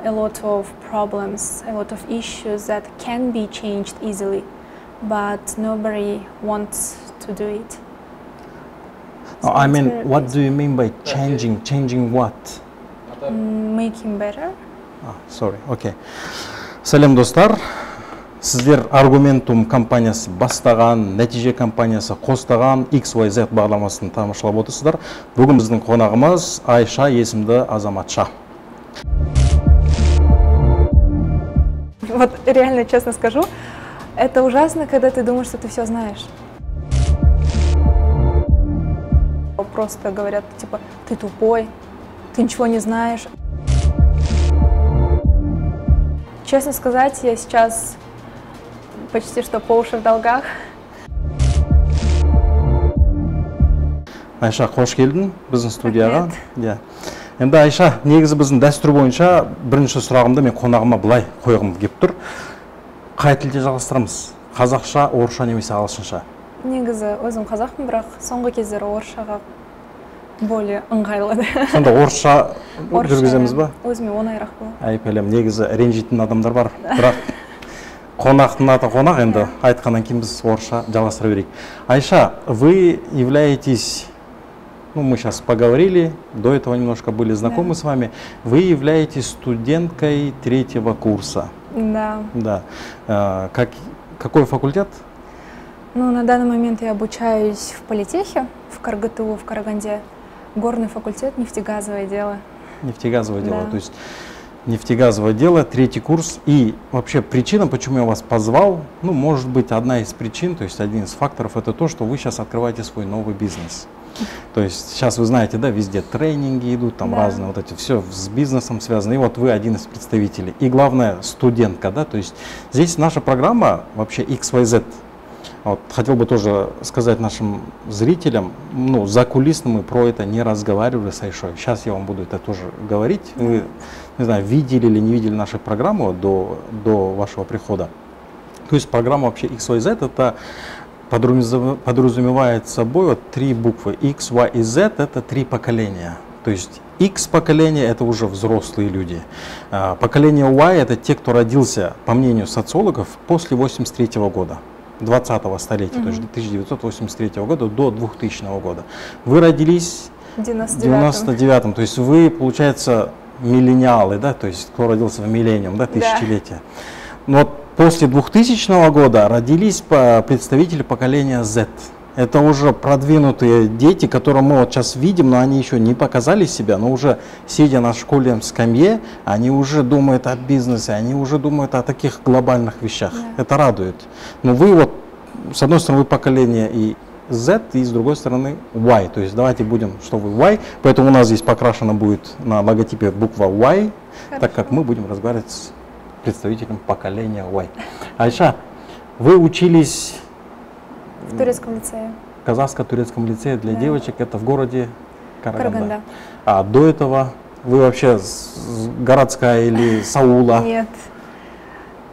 a lot of problems, a lot of issues that can be changed easily, but nobody wants to do it. So I it's mean, very what easy. do you mean by changing? Changing what? Making better. Sorry, okay. Сәлем достар. Сіздер Argumentum компаниясы бастаған, нәтиже компаниясы қостаған XYZ бағдарламасын тамашалап отырсыздар. Бүгін біздің қонағымыз Айша есімді азаматша. Вот реально, честно скажу, это ужасно, когда ты думаешь, что ты все знаешь. Просто говорят, типа, ты тупой, ты ничего не знаешь. Честно сказать, я сейчас почти что по уши в долгах. Айша, қош келдің біздің студияға. Енді Айша, негізі біздің дәстүр бойынша бірінші сұрағымды мен қонағыма былай қойғым келіп тұр. Қай тілде жалғастырамыз? Қазақша, орысша немесе ағылшынша? Негізі өзім қазақпын, бірақ соңғы кездері орысшаға более ыңғайлы. Сонда орысша жүргіземіз ба? Өзіме оңайырақ болады. Ай пәлем, негізі ренжитін адамдар бар, бірақ қонақтың аты қонақ, енді айтқаннан кейін біз орысша жалғастыра берейік. Айша, вы являетесь, мы сейчас поговорили, до этого немножко были знакомы с вами, вы являетесь студенткой 3-го курса. Да. Да. Какой факультет? На данный момент я обучаюсь в политехе, в КарГТУ, в Караганде. Горный факультет, нефтегазовое дело. Нефтегазовое дело, то есть нефтегазовое дело, 3-й курс. И вообще причина, почему я вас позвал, может быть, одна из причин, то есть один из факторов, это то, что вы сейчас открываете свой новый бизнес. То есть сейчас вы знаете, да, везде тренинги идут, там разные вот эти, все с бизнесом связано. И вот вы один из представителей. И главное, студентка, да, то есть здесь наша программа вообще XYZ. Вот, хотел бы тоже сказать нашим зрителям, закулисно мы про это не разговаривали с Айшой. Сейчас я вам буду это тоже говорить. Вы, не знаю, видели или не видели нашу программу до вашего прихода. То есть программа вообще XYZ это подразумевает собой вот 3 буквы. X, Y и Z это 3 поколения. То есть X поколение это уже взрослые люди. Поколение Y это те, кто родился, по мнению социологов, после 83 года. 20-го столетия, то есть 1983 года до 2000 года. Вы родились в 99-м, то есть вы, получается, миллениалы, да, то есть кто родился в миллениум, да, тысячелетие. Но вот после 2000 года родились представители поколения Z. Это уже продвинутые дети, которые мы вот сейчас видим, но они еще не показали себя, но уже сидя на школьном скамье, они уже думают о бизнесе, они уже думают о таких глобальных вещах. Это радует. Но вы вот, с одной стороны, вы поколение и Z, и с другой стороны Y. То есть давайте будем, что вы Y. Поэтому у нас здесь покрашена будет на логотипе буква Y, так как мы будем разговаривать с представителем поколения Y. Айша, вы учились в турецком лицее. В казахско-турецком лицее для девочек, это в городе Караганда. А до этого вы вообще городская или с аула? Нет.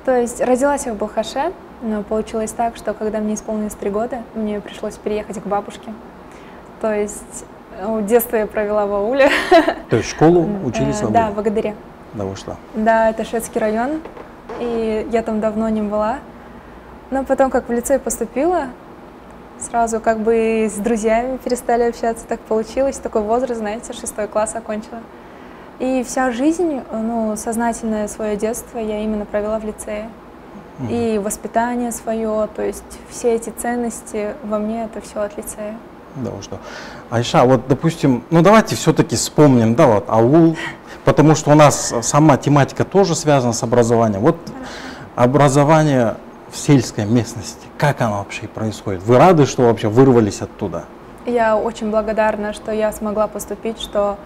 То есть родилась я в Балхаше, но получилось так, что когда мне исполнилось 3 года, мне пришлось переехать к бабушке. То есть детство я провела в ауле. То есть школу учились в ауле? Да, в Агадаре. Да вы что? Да, это шведский район, и я там давно не была. Но потом, как в лицей поступила, сразу как бы с друзьями перестали общаться, так получилось. Такой возраст, знаете, 6 класс окончила. И вся жизнь, сознательное свое детство я именно провела в лицее. И воспитание свое, то есть все эти ценности во мне, это все от лицея. Да, что. Айша, вот допустим, давайте все-таки вспомним, да, вот аул, потому что у нас сама тематика тоже связана с образованием. Вот образование в сельской местности, как оно вообще происходит? Вы рады, что вообще вырвались оттуда? Я очень благодарна, что я смогла поступить, что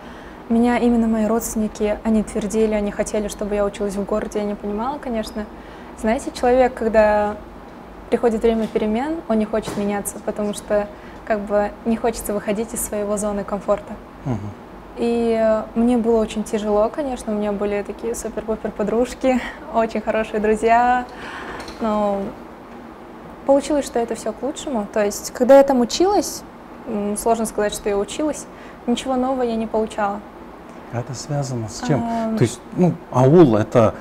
меня именно мои родственники, они твердили, они хотели, чтобы я училась в городе, я не понимала, конечно. Знаете, человек, когда приходит время перемен, он не хочет меняться, потому что как бы не хочется выходить из своего зоны комфорта. И мне было очень тяжело, конечно, у меня были такие супер-пупер подружки, очень хорошие друзья. Но получилось, что это все к лучшему. То есть, когда я там училась, сложно сказать, что я училась, ничего нового я не получала. Это связано с чем? То есть, ну, аул это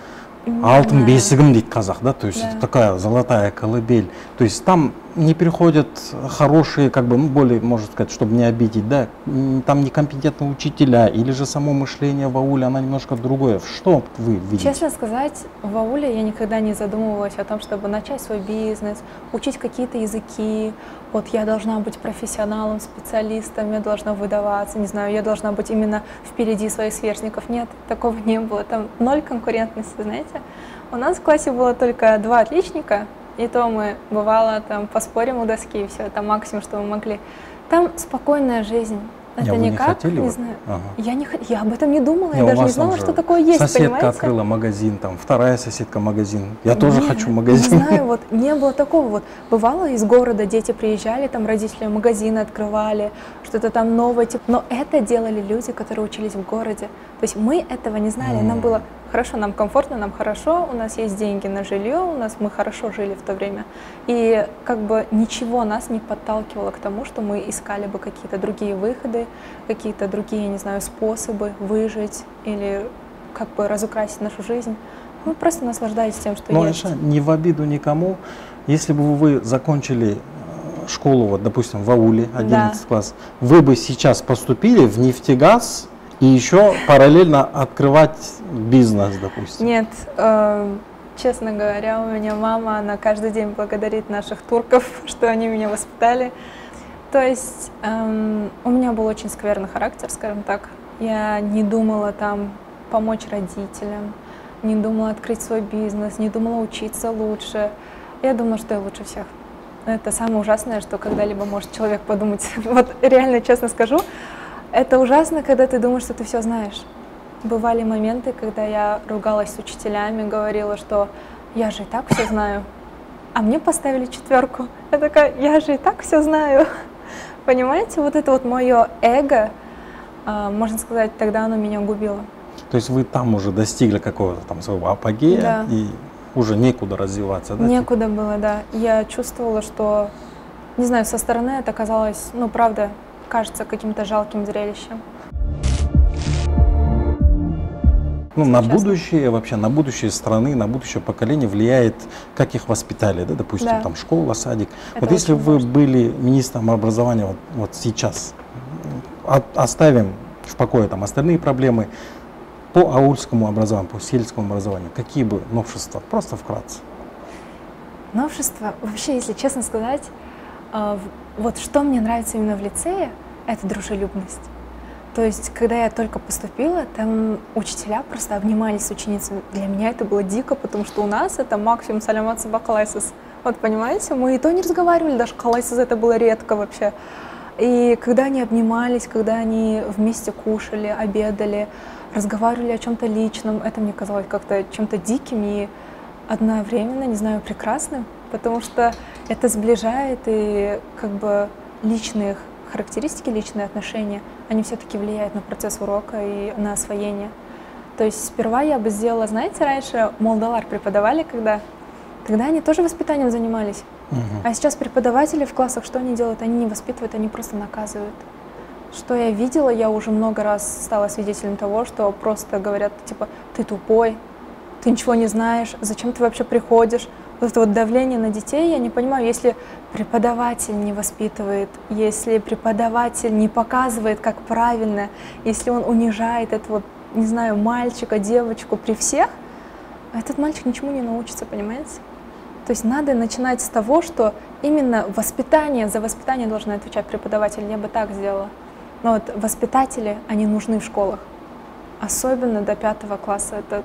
алтын бесігім дейді қазақ, да, то есть это такая золотая колыбель. То есть там не приходят хорошие, как бы, ну, более, можно сказать, чтобы не обидеть, да, там некомпетентные учителя, или же само мышление в ауле, оно немножко другое. Что вы видите? Честно сказать, в ауле я никогда не задумывалась о том, чтобы начать свой бизнес, учить какие-то языки. Вот я должна быть профессионалом, специалистом, я должна выдаваться, не знаю, я должна быть именно впереди своих сверстников. Нет, такого не было. Там ноль конкурентности, знаете. У нас в классе было только 2 отличника, и то мы, бывало, там поспорим у доски, и все, это максимум, что мы могли. Там спокойная жизнь. Это никак, не знаю. Я об этом не думала, я даже не знала, что такое есть, соседка понимаете? Открыла магазин, там, вторая соседка магазин. Я тоже хочу магазин. Не знаю, вот не было такого. Вот бывало из города дети приезжали, там родители магазины открывали, что-то там новое. Типа. Но это делали люди, которые учились в городе. То есть мы этого не знали. Нам было хорошо, нам комфортно, нам хорошо, у нас есть деньги на жилье, мы хорошо жили в то время. И как бы ничего нас не подталкивало к тому, что мы искали бы какие-то другие выходы, какие-то другие, не знаю, способы выжить или как бы разукрасить нашу жизнь. Мы просто наслаждались тем, что есть. Айша, не в обиду никому, если бы вы закончили школу, вот, допустим, в ауле, 11 класс, вы бы сейчас поступили в нефтегаз и еще параллельно открывать бизнес, допустим? Нет, честно говоря, у меня мама, она каждый день благодарит наших турков, что они меня воспитали. То есть у меня был очень скверный характер, скажем так. Я не думала там помочь родителям, не думала открыть свой бизнес, не думала учиться лучше. Я думала, что я лучше всех. Это самое ужасное, что когда-либо может человек подумать. Вот реально, честно скажу, это ужасно, когда ты думаешь, что ты все знаешь. Бывали моменты, когда я ругалась с учителями, говорила, что я же и так все знаю, а мне поставили 4. Я такая, я же и так все знаю. Понимаете, вот это вот мое эго, можно сказать, тогда оно меня губило. То есть вы там уже достигли какого-то там своего апогея, да, и уже некуда развиваться, да? Некуда было, да. Я чувствовала, что, не знаю, со стороны это казалось, ну, правда, кажется каким-то жалким зрелищем. Ну, на будущее, вообще, на будущее страны, на будущее поколение влияет, как их воспитали, да, допустим, да, там школа, садик. Это вот если вы были министром образования вот сейчас, оставим в покое там остальные проблемы, по аульскому образованию, по сельскому образованию, какие бы новшества? Просто вкратце. Новшества, вообще, если честно сказать, вот что мне нравится именно в лицее, это дружелюбность. То есть, когда я только поступила, там учителя просто обнимались с ученицами. Для меня это было дико, потому что у нас это максимум салямат сабакалайсис. Вот понимаете, мы и то не разговаривали, даже калайсис это было редко вообще. И когда они обнимались, когда они вместе кушали, обедали, разговаривали о чем-то личном, это мне казалось как-то чем-то диким и одновременно, не знаю, прекрасным, потому что это сближает и как бы личные характеристики, личные отношения, они все-таки влияют на процесс урока и на освоение. То есть сперва я бы сделала, знаете, раньше молдалар преподавали, когда они тоже воспитанием занимались. А сейчас преподаватели в классах, что они делают? Они не воспитывают, они просто наказывают. Что я видела, я уже много раз стала свидетелем того, что просто говорят, типа, ты тупой, ты ничего не знаешь, зачем ты вообще приходишь? Вот это вот давление на детей, я не понимаю, если преподаватель не воспитывает, если преподаватель не показывает, как правильно, если он унижает этого, не знаю, мальчика, девочку при всех, этот мальчик ничему не научится, понимаете? То есть надо начинать с того, что именно воспитание, за воспитание должен отвечать преподаватель, я бы так сделала. Но вот воспитатели, они нужны в школах, особенно до 5 класса. Это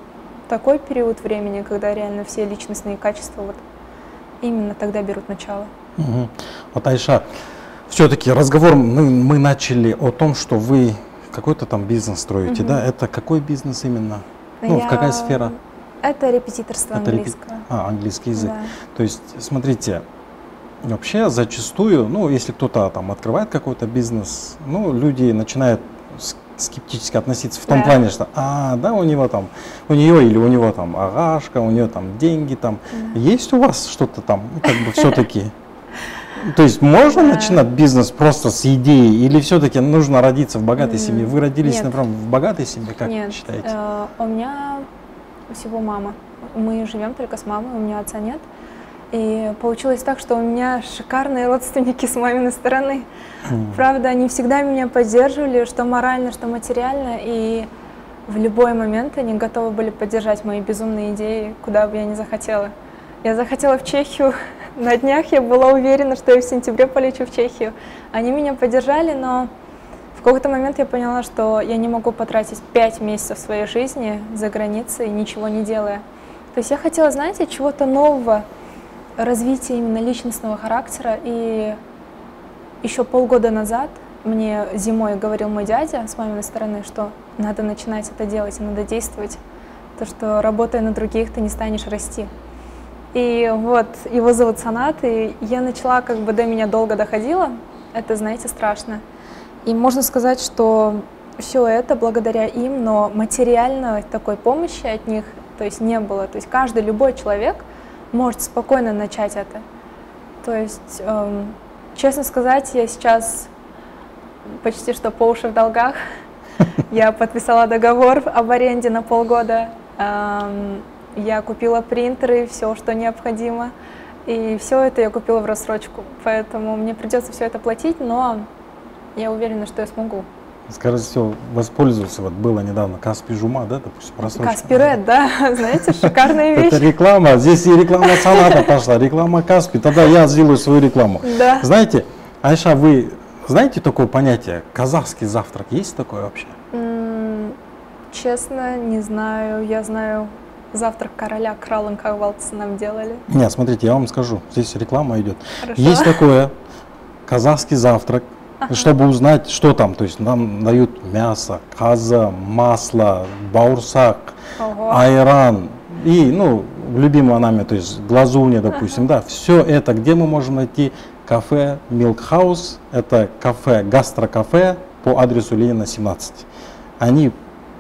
такой период времени, когда реально все личностные качества вот именно тогда берут начало. Вот, Айша, все-таки разговор мы начали о том, что вы какой-то там бизнес строите, да? Это какой бизнес именно? Ну, какая сфера? Это репетиторство английского. Английский язык. Да. То есть, смотрите, вообще зачастую, ну, если кто-то там открывает какой-то бизнес, ну, люди начинают скептически относиться в том плане, что, да, у него там, у нее или у него там агашка, у нее там деньги там. Есть у вас что-то там, как бы все-таки? То есть можно начинать бизнес просто с идеи, или все-таки нужно родиться в богатой семье? Вы родились, например, в богатой семье, как считаете? У меня всего мама. Мы живем только с мамой, у меня отца нет. И получилось так, что у меня шикарные родственники с маминой стороны. Правда, они всегда меня поддерживали, что морально, что материально. И в любой момент они готовы были поддержать мои безумные идеи, куда бы я ни захотела. Я захотела в Чехию. На днях я была уверена, что я в сентябре полечу в Чехию. Они меня поддержали, но в какой-то момент я поняла, что я не могу потратить 5 месяцев своей жизни за границей, ничего не делая. То есть я хотела, знаете, чего-то нового, развития именно личностного характера. И еще полгода назад мне зимой говорил мой дядя с маминой стороны, что надо начинать это делать, надо действовать. То, что работая на других, ты не станешь расти. И вот, его зовут Санат, и я начала, как бы до меня долго доходило. Это, знаете, страшно. И можно сказать, что все это благодаря им, но материальной такой помощи от них, то есть не было. То есть каждый, любой человек может спокойно начать это. То есть, честно сказать, я сейчас почти что по уши в долгах. Я подписала договор об аренде на полгода. Я купила принтеры, все, что необходимо. И все это я купила в рассрочку. Поэтому мне придется все это платить, но я уверена, что я смогу. Скорее всего, воспользоваться. Вот было недавно Каспи Жума, да, допустим, просрочка. Каспи Ред, да, знаете, шикарная вещь. Это реклама, здесь и реклама Саната пошла, реклама Каспи, тогда я сделаю свою рекламу. Да. Знаете, Айша, вы знаете такое понятие, казахский завтрак, есть такое вообще? Честно, не знаю, я знаю завтрак короля, кралын кавалцы нам делали. Нет, смотрите, я вам скажу, здесь реклама идет. Хорошо. Есть такое казахский завтрак. Чтобы узнать, что там, то есть нам дают мясо, каза, масло, баурсак, айран и, ну, любимое нами, то есть глазунья, допустим, да, все это, где мы можем найти кафе Milk House, это кафе, гастрокафе по адресу Ленина 17. Они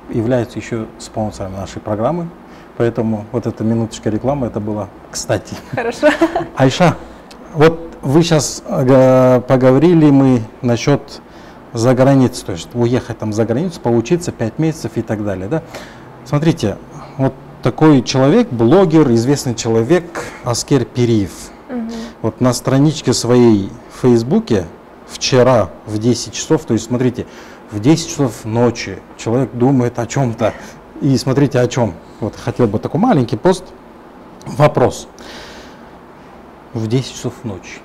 являются еще спонсорами нашей программы, поэтому вот эта минуточка рекламы, это было кстати. Хорошо. Айша, вот вы сейчас поговорили мы насчет за границу, то есть уехать там за границу, поучиться 5 месяцев и так далее, да? Смотрите, вот такой человек, блогер, известный человек Аскер Пириев. Вот на страничке своей в Фейсбуке вчера в 10 часов, то есть смотрите, в 10 часов ночи человек думает о чем-то, и смотрите о чем. Вот хотел бы такой маленький пост. Вопрос. В 10 часов ночи.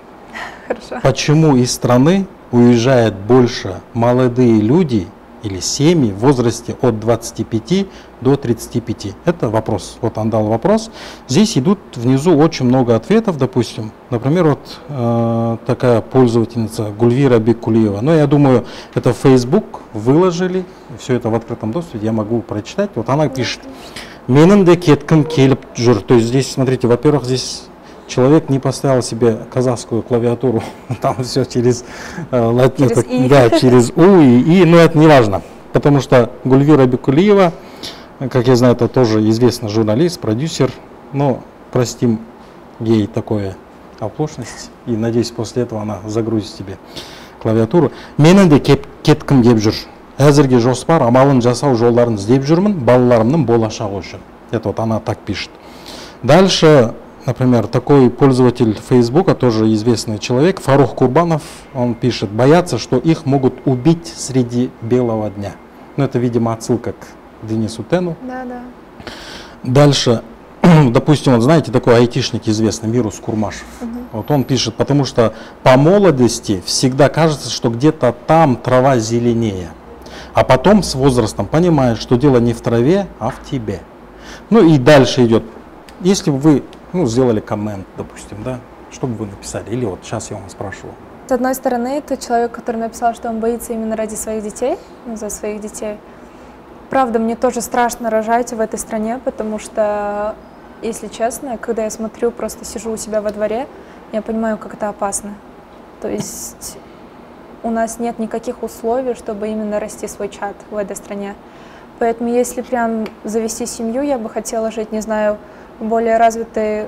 Хорошо. Почему из страны уезжает больше молодые люди или семьи в возрасте от 25 до 35? Это вопрос. Вот он дал вопрос. Здесь идут внизу очень много ответов, допустим. Например, вот такая пользовательница Гульвира Бекулиева. Но я думаю, это в Facebook выложили. Все это в открытом доступе. Я могу прочитать. Вот она пишет. Менің де кеткім келіп жүр. То есть здесь, смотрите, во-первых, здесь человек не поставил себе казахскую клавиатуру, там все через И. Да, через У и И, но это не важно, потому что Гульвира Бекулиева, как я знаю, это тоже известный журналист, продюсер, но простим ей такое оплошность, и надеюсь, после этого она загрузит себе клавиатуру. Менің де кеткім келіп жүр. Әзірге жоспар амалын жасау жолдарын іздеп жүрмін балаларымның болашағы үшін. Это вот она так пишет. Дальше, например, такой пользователь Фейсбука, тоже известный человек, Фарух Курбанов, он пишет, боятся, что их могут убить среди белого дня. Ну, это, видимо, отсылка к Денису Тену. Да, да. Дальше, допустим, вот знаете, такой айтишник известный, Мирус Курмашев. Вот он пишет, потому что по молодости всегда кажется, что где-то там трава зеленее. А потом с возрастом понимает, что дело не в траве, а в тебе. Ну и дальше идет. Если бы вы сделали коммент, допустим, да, что бы вы написали? Или вот сейчас я вам спрашиваю. С одной стороны, это человек, который написал, что он боится именно ради своих детей, за своих детей. Правда, мне тоже страшно рожать в этой стране, потому что, если честно, когда я смотрю, просто сижу у себя во дворе, я понимаю, как это опасно. То есть у нас нет никаких условий, чтобы именно расти свой чад в этой стране. Поэтому если прям завести семью, я бы хотела жить, не знаю, в более развитой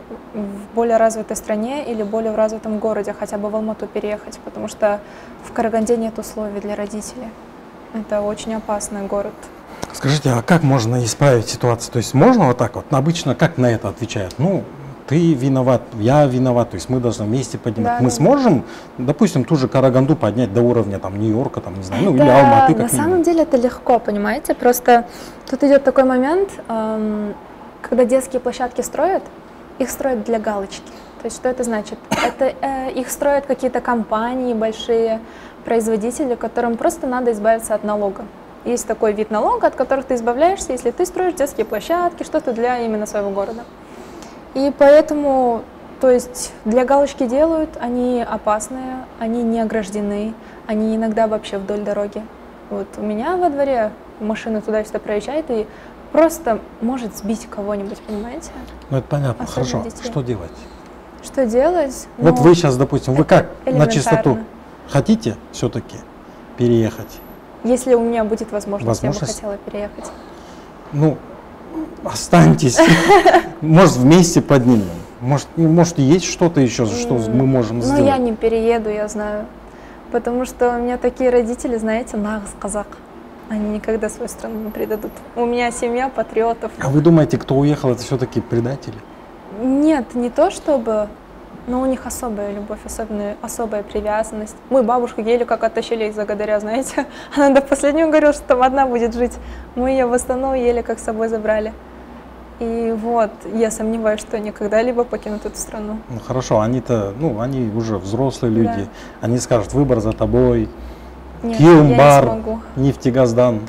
стране или более развитом городе, хотя бы в Алмату переехать, потому что в Караганде нет условий для родителей. Это очень опасный город. Скажите, а как можно исправить ситуацию? То есть можно вот так вот? Обычно как на это отвечают? Ну, ты виноват, я виноват, то есть мы должны вместе поднимать. Да, Мы да. сможем, допустим, ту же Караганду поднять до уровня там Нью-Йорка, там, не знаю, ну или Алматы как На самом деле это легко, понимаете? Просто тут идет такой момент, когда детские площадки строят, их строят для галочки. То есть что это значит? Это их строят какие-то компании, большие производители, которым просто надо избавиться от налога. Есть такой вид налога, от которых ты избавляешься, если ты строишь детские площадки, что-то для именно своего города. И поэтому, то есть для галочки делают, они опасные, они не ограждены, они иногда вообще вдоль дороги. Вот у меня во дворе машина туда-сюда проезжает и просто может сбить кого-нибудь, понимаете? Ну это понятно, Особенно хорошо. детей. Что делать? Что делать? Вот Ну, вы сейчас, допустим, вы как на чистоту элементарно. хотите все-таки переехать? Если у меня будет возможность, я бы Возможность? хотела переехать. Ну, останьтесь, может вместе поднимем. Может есть что-то еще, что мы можем Но сделать? я не перееду, я знаю. Потому что у меня такие родители, знаете, нагыз казак. Они никогда свою страну не предадут. У меня семья патриотов. А вы думаете, кто уехал, это все-таки предатели? Нет, не то чтобы, но у них особая любовь, особая привязанность. Мы бабушку еле как оттащили из Агадаря, знаете. Она до последнего говорила, что там одна будет жить. Мы ее в Астану еле как с собой забрали. И вот, я сомневаюсь, что они когда-либо покинут эту страну. Ну хорошо, они-то, ну, они уже взрослые люди, Да. они скажут, выбор за тобой, Нет, я не Киевбар, смогу. Нефтегаздан.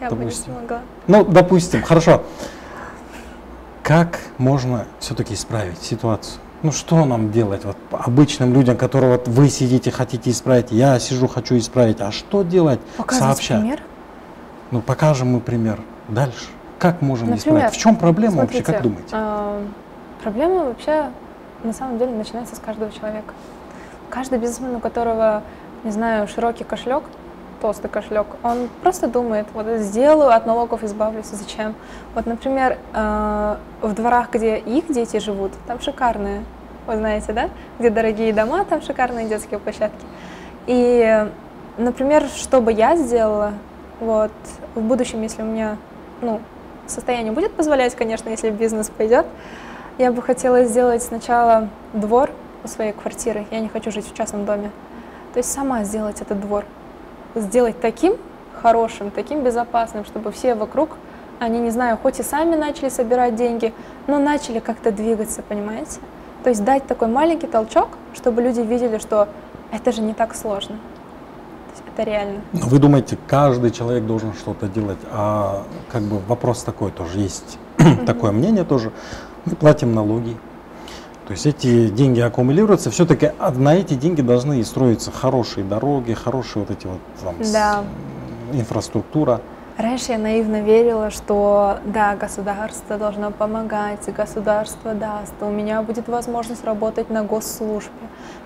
Я бы не допустим. смогла. Ну, допустим, хорошо. Как можно все-таки исправить ситуацию? Ну, что нам делать вот обычным людям, которые вот вы сидите, хотите исправить, я сижу, хочу исправить, а что делать Показывать сообща? пример. Ну, покажем мы пример. Дальше. Как можем Например, исправить? В чем проблема смотрите, вообще, как думаете? Проблема вообще на самом деле начинается с каждого человека. Каждый бизнесмен, у которого, не знаю, широкий кошелек, толстый кошелек, он просто думает, вот сделаю, от налогов избавлюсь, зачем? Вот, например, в дворах, где их дети живут, там шикарные, вы знаете, да? Где дорогие дома, там шикарные детские площадки. И, например, что бы я сделала, вот, в будущем, если у меня, ну, состояние будет позволять, конечно, если бизнес пойдет, я бы хотела сделать сначала двор у своей квартиры. Я не хочу жить в частном доме. То есть сама сделать этот двор. Сделать таким хорошим, таким безопасным, чтобы все вокруг, они, не знаю, хоть и сами начали собирать деньги, но начали как-то двигаться, понимаете? То есть дать такой маленький толчок, чтобы люди видели, что это же не так сложно. То есть это реально. Но вы думаете, каждый человек должен что-то делать, а как бы вопрос такой тоже есть, такое мнение тоже. Мы платим налоги, то есть эти деньги аккумулируются, все-таки на эти деньги должны и строиться хорошие дороги, хорошие вот эти вот там, Да. инфраструктура. Раньше я наивно верила, что да, государство должно помогать, государство даст, у меня будет возможность работать на госслужбе,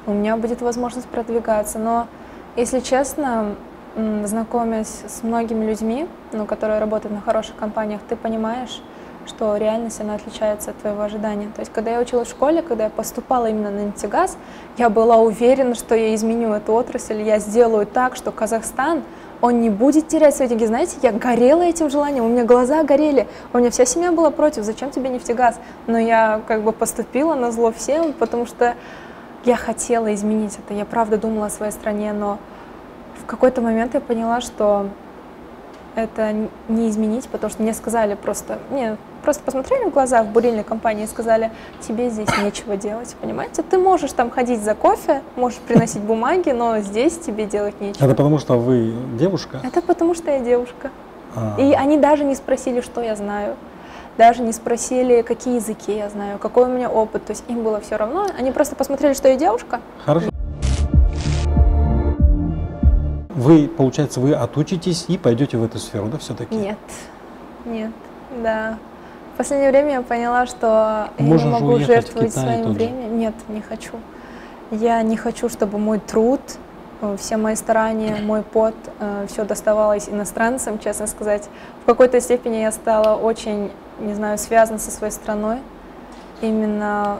у меня будет возможность продвигаться. Но, если честно, знакомясь с многими людьми, ну, которые работают на хороших компаниях, ты понимаешь, что реальность, она отличается от твоего ожидания. То есть, когда я училась в школе, когда я поступала именно на нефтегаз, я была уверена, что я изменю эту отрасль, я сделаю так, что Казахстан, он не будет терять свои деньги. Знаете, я горела этим желанием, у меня глаза горели, у меня вся семья была против, зачем тебе нефтегаз? Но я как бы поступила назло всем, потому что я хотела изменить это, я правда думала о своей стране, но в какой-то момент я поняла, что это не изменить, потому что мне сказали просто посмотрели в глаза в бурильной компании и сказали, тебе здесь нечего делать, понимаете? Ты можешь там ходить за кофе, можешь приносить бумаги, но здесь тебе делать нечего. Это потому что вы девушка? Это потому что я девушка. И они даже не спросили, что я знаю. Даже не спросили, какие языки я знаю, какой у меня опыт. То есть им было все равно. Они просто посмотрели, что я девушка. Хорошо. Вы, получается, вы отучитесь и пойдете в эту сферу, да, все-таки? Нет, да. В последнее время я поняла, что Можно я не же могу уехать в жертвовать Китай своим тот же. временем. Нет, не хочу. Я не хочу, чтобы мой труд, все мои старания, мой пот, все доставалось иностранцам, честно сказать. В какой-то степени я стала очень, не знаю, связана со своей страной. именно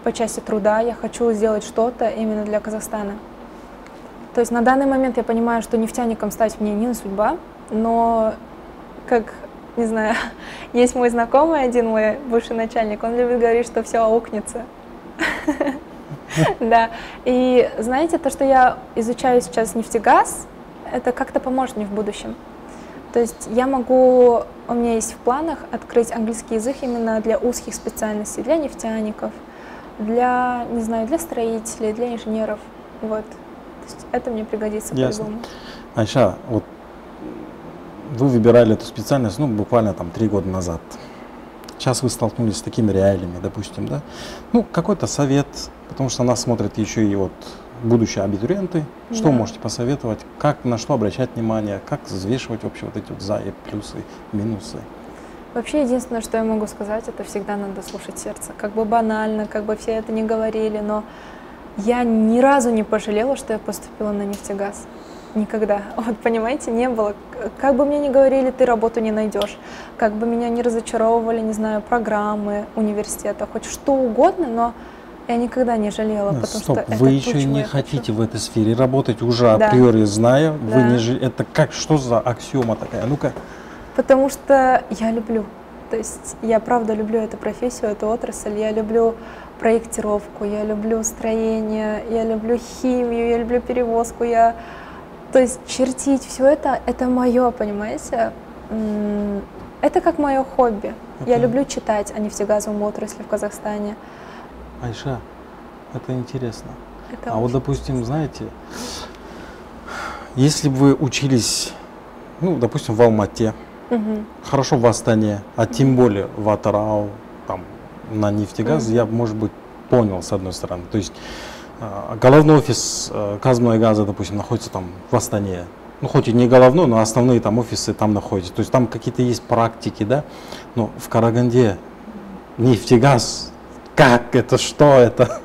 по части труда, я хочу сделать что-то именно для Казахстана. То есть на данный момент я понимаю, что нефтяником стать мне не судьба, но как, не знаю, есть мой знакомый один, мой бывший начальник, он любит говорить, что все аукнется. Да, и знаете, то, что я изучаю сейчас нефтегаз, это как-то поможет мне в будущем. То есть я могу, у меня есть в планах открыть английский язык именно для узких специальностей, для нефтяников, для, не знаю, для строителей, для инженеров. Вот. То есть это мне пригодится по-любому. Айша, вот вы выбирали эту специальность, ну, буквально там 3 года назад. Сейчас вы столкнулись с такими реалиями, допустим, да? Ну, какой-то совет, потому что нас смотрят еще и вот будущие абитуриенты. Что можете посоветовать? Как, на что обращать внимание? Как взвешивать вообще вот эти вот за и плюсы, минусы? Вообще, единственное, что я могу сказать, это всегда надо слушать сердце. Как бы банально, как бы все это не говорили, но я ни разу не пожалела, что я поступила на нефтегаз. Никогда. Вот понимаете, не было. Как бы мне ни говорили, ты работу не найдешь. Как бы меня не разочаровывали, не знаю, программы университета, хоть что угодно, но я никогда не жалела, потому Стоп, что вы это еще то, не я хотите хочу. в этой сфере работать, уже априори зная, вы не это как, что за аксиома такая? Ну-ка. Потому что я люблю. То есть я правда люблю эту профессию, эту отрасль. Я люблю проектировку, я люблю строение, я люблю химию, я люблю перевозку. То есть чертить все это мое, понимаете? Это как мое хобби. Я люблю читать о нефтегазовом отрасли в Казахстане. Айша, это интересно. Это вот, допустим, знаете, если бы вы учились, ну, допустим, в Алмате, хорошо в Астане, а тем более в Атырау, там, на нефтегаз, я, может быть, понял, с одной стороны. То есть головной офис Казмунайгаза, допустим, находится там в Астане. Ну, хоть и не головной, но основные там офисы там находятся. То есть там какие-то есть практики, да. Но в Караганде нефтегаз, как это, что это?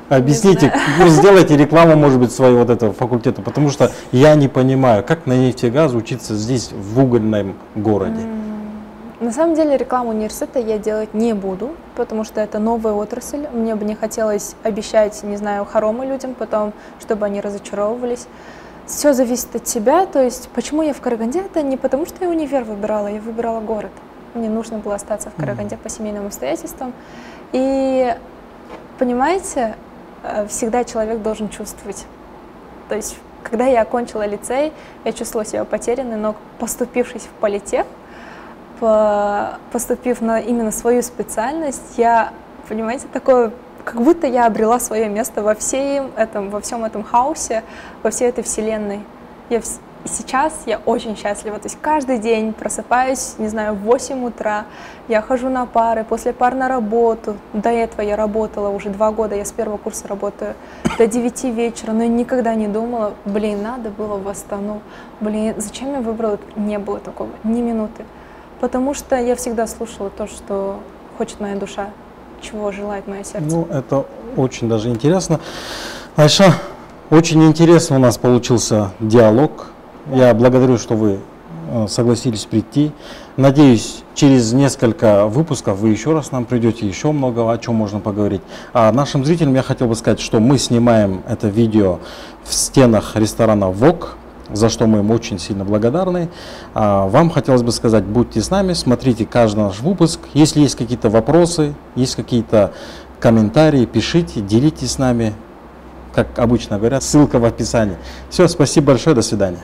Объясните, сделайте рекламу, может быть, своего вот этого факультета, потому что я не понимаю, как на нефтегаз учиться здесь, в угольном городе. На самом деле рекламу университета я делать не буду, потому что это новая отрасль. Мне бы не хотелось обещать, не знаю, хоромы людям потом, чтобы они разочаровывались. Все зависит от тебя, то есть почему я в Караганде, это не потому что я универ выбирала, я выбирала город. Мне нужно было остаться в Караганде по семейным обстоятельствам. И, понимаете, всегда человек должен чувствовать. То есть, когда я окончила лицей, я чувствовала себя потерянной, но поступившись в политех, поступив на именно свою специальность, я, понимаете, такое, как будто я обрела свое место во всем этом хаосе, во всей этой вселенной. Сейчас я очень счастлива, то есть каждый день просыпаюсь, не знаю, в 8 утра, я хожу на пары, после пар на работу. До этого я работала уже 2 года, я с 1-го курса работаю, до 9 вечера, но я никогда не думала, блин, надо было в Астану, блин, зачем я выбрала, не было такого, ни минуты. Потому что я всегда слушала то, что хочет моя душа, чего желает мое сердце. Ну, это очень даже интересно. Айша, очень интересно у нас получился диалог. Я благодарю, что вы согласились прийти. Надеюсь, через несколько выпусков вы еще раз нам придете, еще много о чем можно поговорить. А нашим зрителям я хотел бы сказать, что мы снимаем это видео в стенах ресторана «Вок», за что мы им очень сильно благодарны. Вам хотелось бы сказать, будьте с нами, смотрите каждый наш выпуск. Если есть какие-то вопросы, есть какие-то комментарии, пишите, делитесь с нами. Как обычно говорят, ссылка в описании. Все, спасибо большое, до свидания.